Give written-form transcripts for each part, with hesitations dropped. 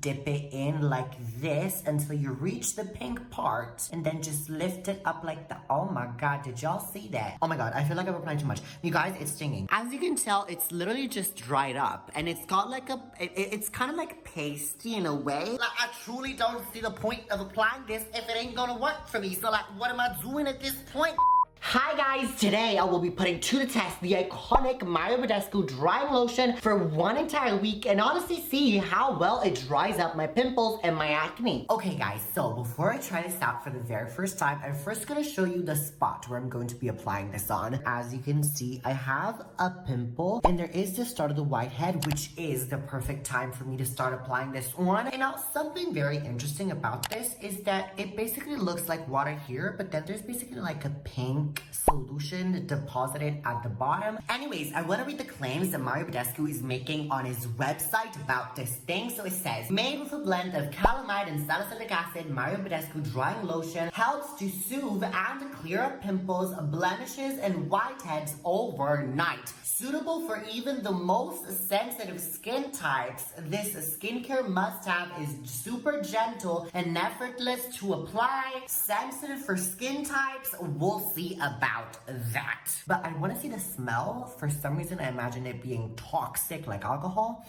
dip it in like this until you reach the pink part and then just lift it up like that. Oh my god, did y'all see that? Oh my god, I feel like I'm applying too much. You guys, it's stinging. As you can tell, it's literally just dried up and it's got like it's kind of like pasty in a way. Like, I truly don't see the point of applying this if it ain't gonna work for me. So like, what am I doing at this point? Hi guys, today I will be putting to the test the iconic Mario Badescu drying lotion for one entire week and honestly see how well it dries up my pimples and my acne. Okay guys, so before I try this out for the very first time, I'm first gonna show you the spot where I'm going to be applying this on. As you can see, I have a pimple and there is the start of the whitehead, which is the perfect time for me to start applying this on. And now something very interesting about this is that it basically looks like water here, but then there's basically like a pink solution deposited at the bottom. Anyways, I want to read the claims that Mario Badescu is making on his website about this thing. So it says, made with a blend of calamine and salicylic acid, Mario Badescu drying lotion helps to soothe and clear up pimples, blemishes, and whiteheads overnight. Suitable for even the most sensitive skin types, this skincare must-have is super gentle and effortless to apply. Sensitive for skin types, we'll see about that. But I want to see the smell. For some reason, I imagine it being toxic like alcohol.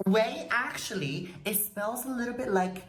Wait, actually, it smells a little bit like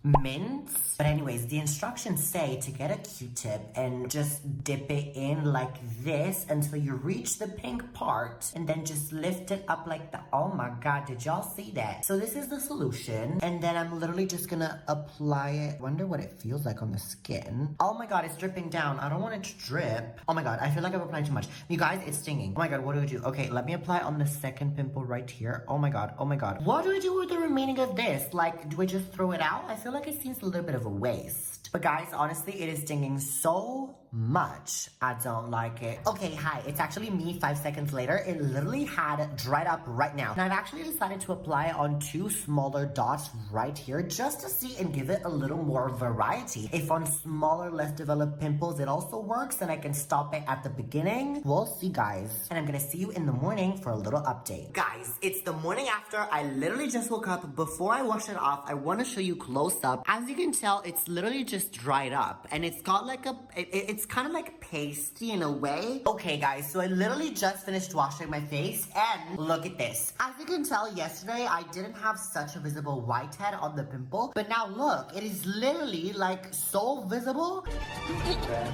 mint. But anyways, the instructions say to get a Q-tip and just dip it in like this until you reach the pink part and then just lift it up like that. Oh my god, did y'all see that? So this is the solution and then I'm literally just gonna apply it. Wonder what it feels like on the skin. Oh my god, it's dripping down. I don't want it to drip. Oh my god, I feel like I'm applying too much. You guys, it's stinging. Oh my god, what do I do? Okay, let me apply on the second pimple right here. Oh my god, oh my god. What do I do with the remaining of this? Like, do I just throw it out? I feel like it seems a little bit of a waste. But guys, honestly, it is stinging so much. I don't like it. Okay, hi, it's actually me 5 seconds later. It literally had dried up right now. And I've actually decided to apply on 2 smaller dots right here just to see and give it a little more variety. If on smaller, less developed pimples it also works and I can stop it at the beginning, we'll see guys. And I'm gonna see you in the morning for a little update. Guys, it's the morning after. I literally just woke up. Before I wash it off, I want to show you close up. As you can tell, it's literally just dried up and it's got like it's kind of like pasty in a way. Okay guys, so I literally just finished washing my face and look at this. As you can tell, yesterday I didn't have such a visible whitehead on the pimple, but now look, it is literally like so visible.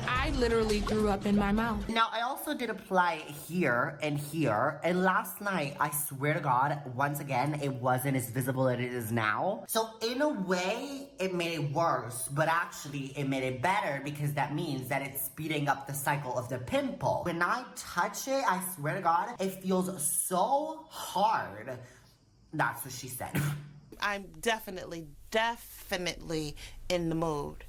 I literally threw up in my mouth. Now I also did apply here and here, and last night, I swear to God, once again, it wasn't as visible as it is now. So in a way, it made it worse, but actually it made it better because that means that it's speeding up the cycle of the pimple. When I touch it, I swear to God, it feels so hard. That's what she said. I'm definitely in the mood.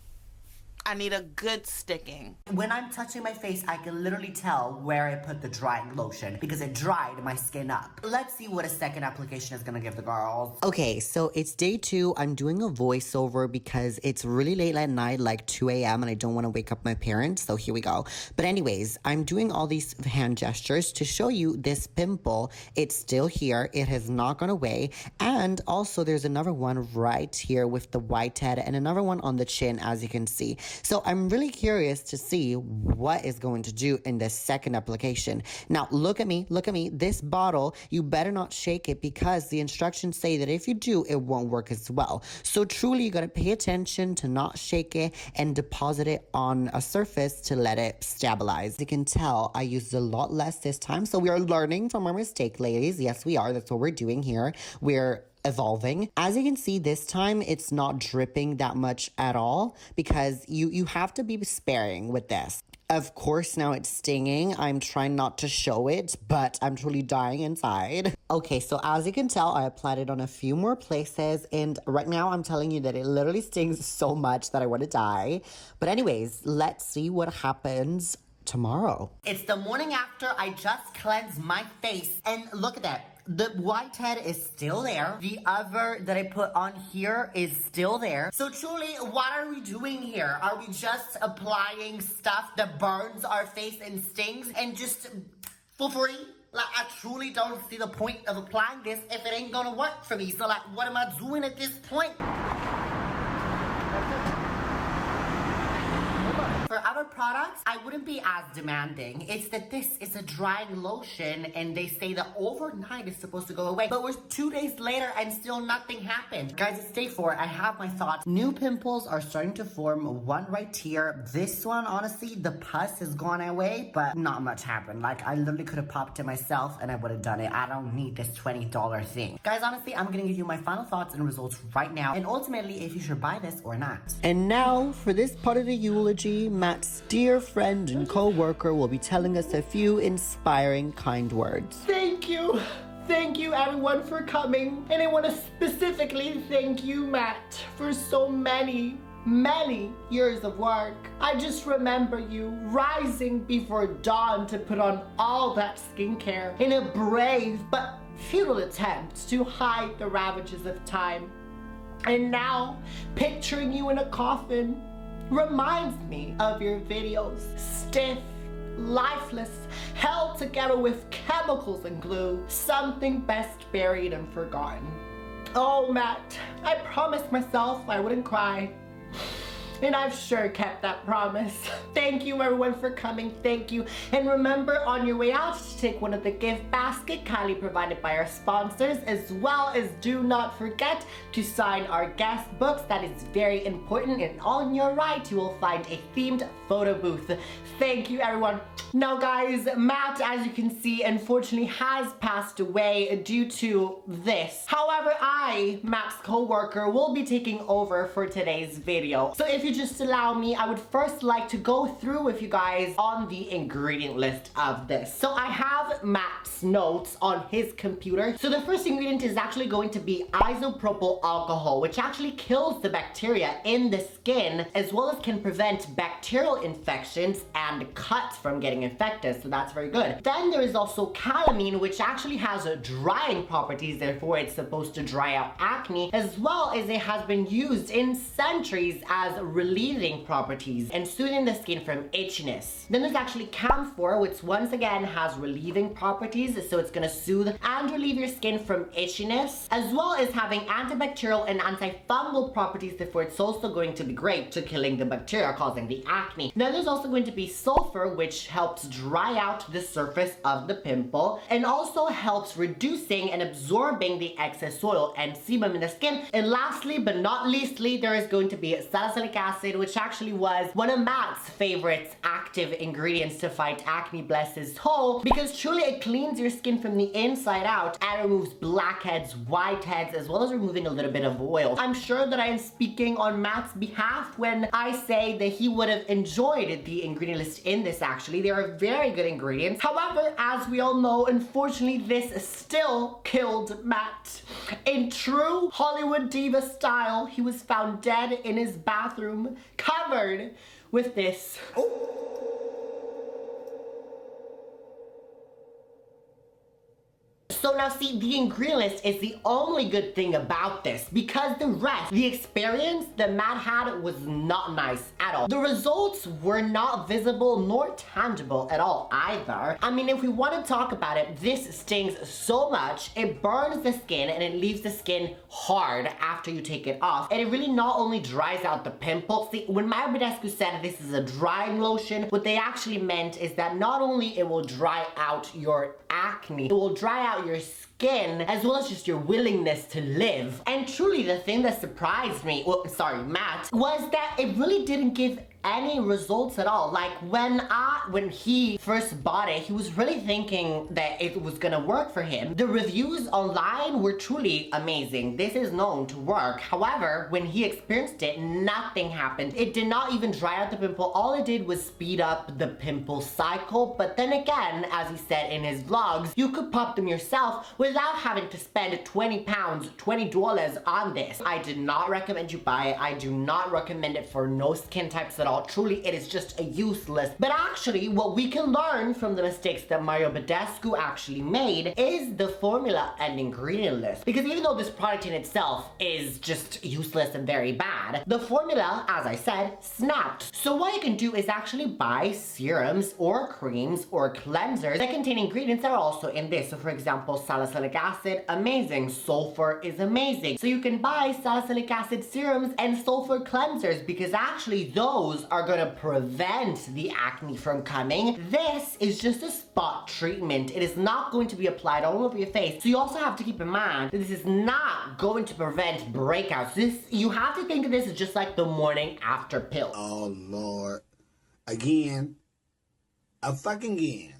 I need a good sticking. When I'm touching my face, I can literally tell where I put the drying lotion because it dried my skin up. Let's see what a second application is gonna give the girls. Okay, so it's day 2. I'm doing a voiceover because it's really late at night, like 2 a.m. and I don't want to wake up my parents, so here we go. But anyways, I'm doing all these hand gestures to show you this pimple. It's still here. It has not gone away. And also there's another one right here with the whitehead and another one on the chin, as you can see. So I'm really curious to see what is going to do in the second application. Now, look at me. This bottle, you better not shake it because the instructions say that if you do, it won't work as well. So truly, you got to pay attention to not shake it and deposit it on a surface to let it stabilize. As you can tell, I used a lot less this time. So we are learning from our mistake, ladies. Yes, we are. That's what we're doing here. We're evolving. As you can see, this time it's not dripping that much at all because you have to be sparing with this. Of course, now it's stinging. I'm trying not to show it, but I'm truly dying inside. Okay, so as you can tell, I applied it on a few more places, and right now I'm telling you that it literally stings so much that I want to die. But anyways, let's see what happens tomorrow. It's the morning after. I just cleansed my face, and look at that. The whitehead is still there. The other that I put on here is still there. So truly, what are we doing here? Are we just applying stuff that burns our face and stings and just for free? Like, I truly don't see the point of applying this if it ain't gonna work for me. So, like, what am I doing at this point? For other products, I wouldn't be as demanding. It's that this is a drying lotion and they say that overnight it's supposed to go away. But we're 2 days later and still nothing happened. Guys, it's day 4. I have my thoughts. New pimples are starting to form, one right here. This one, honestly, the pus has gone away, but not much happened. Like, I literally could have popped it myself and I would have done it. I don't need this $20 thing. Guys, honestly, I'm gonna give you my final thoughts and results right now, and ultimately if you should buy this or not. And now, for this part of the eulogy, Matt's dear friend and co-worker will be telling us a few inspiring kind words. Thank you. Thank you everyone for coming. And I want to specifically thank you, Matt, for so many years of work. I just remember you rising before dawn to put on all that skincare in a brave but futile attempt to hide the ravages of time. And now, picturing you in a coffin reminds me of your videos. Stiff, lifeless, held together with chemicals and glue. Something best buried and forgotten. Oh, Matt, I promised myself I wouldn't cry. And I've sure kept that promise. Thank you everyone for coming, thank you. And remember on your way out to take one of the gift basket Kylie provided by our sponsors, as well as do not forget to sign our guest books. That is very important, and on your right you will find a themed photo booth. Thank you everyone. Now guys, Matt, as you can see, unfortunately has passed away due to this. However, I, Matt's co-worker, will be taking over for today's video. So if you just allow me, I would first like to go through with you guys on the ingredient list of this. So I have Matt's notes on his computer. So the first ingredient is actually going to be isopropyl alcohol, which actually kills the bacteria in the skin, as well as can prevent bacterial infections and cuts from getting infected, so that's very good. Then there is also calamine, which actually has drying properties, therefore it's supposed to dry out acne, as well as it has been used in centuries as relieving properties and soothing the skin from itchiness. Then there's actually camphor, which once again has relieving properties, so it's gonna soothe and relieve your skin from itchiness, as well as having antibacterial and antifungal properties, therefore it's also going to be great to killing the bacteria causing the acne. Then there's also going to be sulfur, which helps dry out the surface of the pimple and also helps reducing and absorbing the excess oil and sebum in the skin. And lastly but not leastly, there is going to be salicylic acid, which actually was one of Matt's favorites active ingredients to fight acne, bless his soul, because truly it cleans your skin from the inside out and removes blackheads, whiteheads, as well as removing a little bit of oil. I'm sure that I am speaking on Matt's behalf when I say that he would have enjoyed the ingredient list in this. Actually, they are very good ingredients. However, as we all know, unfortunately this still killed Matt. In true Hollywood diva style, he was found dead in his bathroom, covered with this. So now see, the ingredient list is the only good thing about this, because the rest, the experience that Matt had was not nice at all. The results were not visible nor tangible at all either. I mean, if we want to talk about it, this stings so much, it burns the skin and it leaves the skin hard after you take it off. And it really not only dries out the pimple. See, when Mario Badescu said this is a drying lotion, what they actually meant is that not only it will dry out your acne, it will dry out your skin, as well as just your willingness to live. And truly the thing that surprised me, Matt, was that it really didn't give any results at all. Like when he first bought it, he was really thinking that it was gonna work for him. The reviews online were truly amazing. This is known to work. However, when he experienced it, nothing happened. It did not even dry out the pimple. All it did was speed up the pimple cycle. But then again, as he said in his vlogs, you could pop them yourself without having to spend 20 pounds, $20 on this. I did not recommend you buy it. I do not recommend it for no skin types at all. material, truly it is just a useless. But actually, what we can learn from the mistakes that Mario Badescu actually made is the formula and ingredient list. Because even though this product in itself is just useless and very bad, the formula, as I said, snapped. So what you can do is actually buy serums or creams or cleansers that contain ingredients that are also in this. So for example, salicylic acid, amazing. Sulfur is amazing. So you can buy salicylic acid serums and sulfur cleansers because actually those are going to prevent the acne from coming. This is just a spot treatment. It is not going to be applied all over your face. So you also have to keep in mind that this is not going to prevent breakouts. You have to think of this as just like the morning after pill. Oh Lord. Again. A fucking again.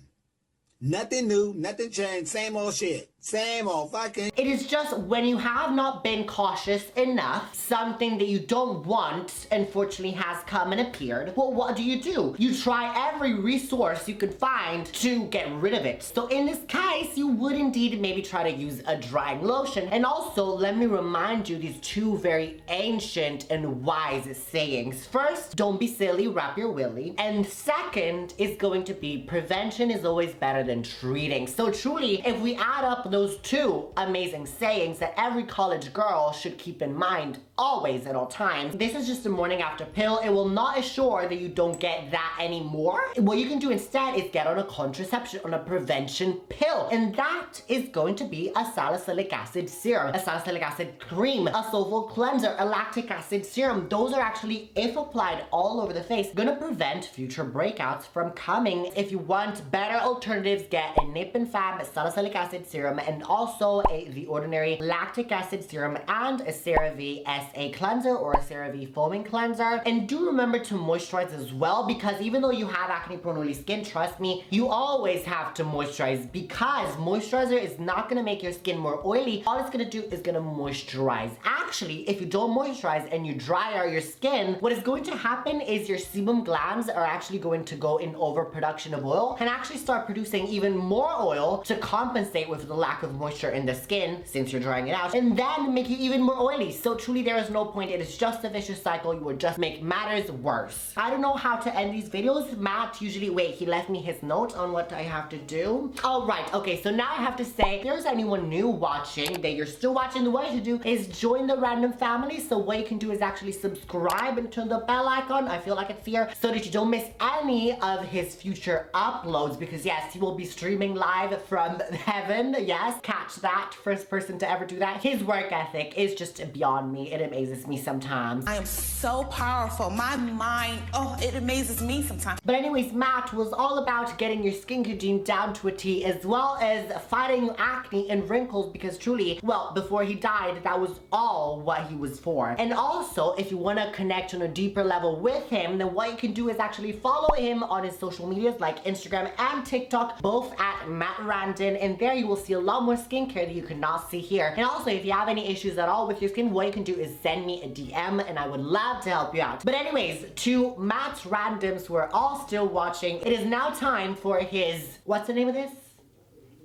Nothing new, nothing changed, same old shit. Same old fucking. It is just when you have not been cautious enough, something that you don't want unfortunately has come and appeared. Well, what do? You try every resource you could find to get rid of it. So in this case, you would indeed maybe try to use a drying lotion. And also, let me remind you these two very ancient and wise sayings. First, don't be silly, wrap your willy. And second is going to be prevention is always better than treating. So truly, if we add up those two amazing sayings that every college girl should keep in mind always at all times, this is just a morning after pill. It will not assure that you don't get that anymore. What you can do instead is get on a contraception, on a prevention pill. And that is going to be a salicylic acid serum, a salicylic acid cream, a sulfur cleanser, a lactic acid serum. Those are actually, if applied all over the face, gonna prevent future breakouts from coming. If you want better alternatives, get a Nip and Fab salicylic acid serum and also the ordinary lactic acid serum and a CeraVe SA cleanser or a CeraVe foaming cleanser. And do remember to moisturize as well, because even though you have acne prone oily skin, trust me, you always have to moisturize, because moisturizer is not gonna make your skin more oily. All it's gonna do is gonna moisturize. Actually, if you don't moisturize and you dry out your skin, what is going to happen is your sebum glands are actually going to go in overproduction of oil and actually start producing even more oil to compensate with the lack of moisture in the skin since you're drying it out, and then make you even more oily. So truly there is no point. It is just a vicious cycle. You would just make matters worse. I don't know how to end these videos. Matt usually, wait, he left me his notes on what I have to do. All right, okay, so now I have to say, if there's anyone new watching that you're still watching, the way to do is join the random family. So what you can do is actually subscribe and turn the bell icon. I feel like it's here, so that you don't miss any of his future uploads, because yes, he will be streaming live from heaven. Yes, catch that. First person to ever do that. His work ethic is just beyond me. It amazes me sometimes. I am so powerful. My mind, oh, it amazes me sometimes. But anyways, Matt was all about getting your skin routine down to a T, as well as fighting acne and wrinkles, because truly, well, before he died, that was all what he was for. And also, if you want to connect on a deeper level with him, then what you can do is actually follow him on his social medias like Instagram and TikTok, both at Matt Randon, and there you will see a lot more skincare that you cannot see here. And also, if you have any issues at all with your skin, what you can do is send me a DM and I would love to help you out. But anyways, to Matt's randoms who are all still watching, it is now time for his, what's the name of this?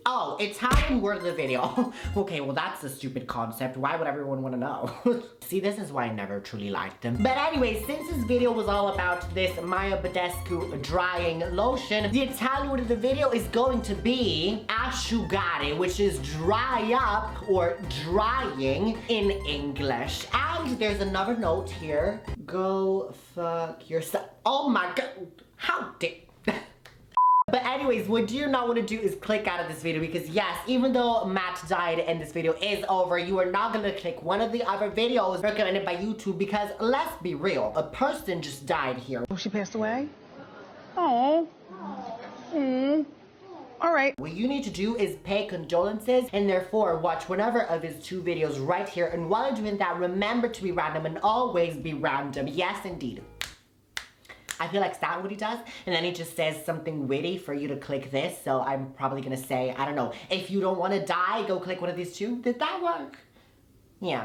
Oh, it's how to word the video. Okay, well that's a stupid concept. Why would everyone want to know? See, this is why I never truly liked him. But anyways, since this video was all about this Mario Badescu drying lotion, the Italian word of the video is going to be asciugare, which is dry up or drying in English. And there's another note here. Go fuck yourself. Oh my god. How dare... But anyways, what you not want to do is click out of this video, because yes, even though Matt died and this video is over, you are not going to click one of the other videos recommended by YouTube, because let's be real, a person just died here. Oh, she passed away? Oh. All right. What you need to do is pay condolences, and therefore watch whatever of his two videos right here. And while you're doing that, remember to be random and always be random. Yes, indeed. I feel like that's what he does, and then he just says something witty for you to click this, so I'm probably gonna say, I don't know, if you don't want to die, go click one of these two. Did that work? Yeah.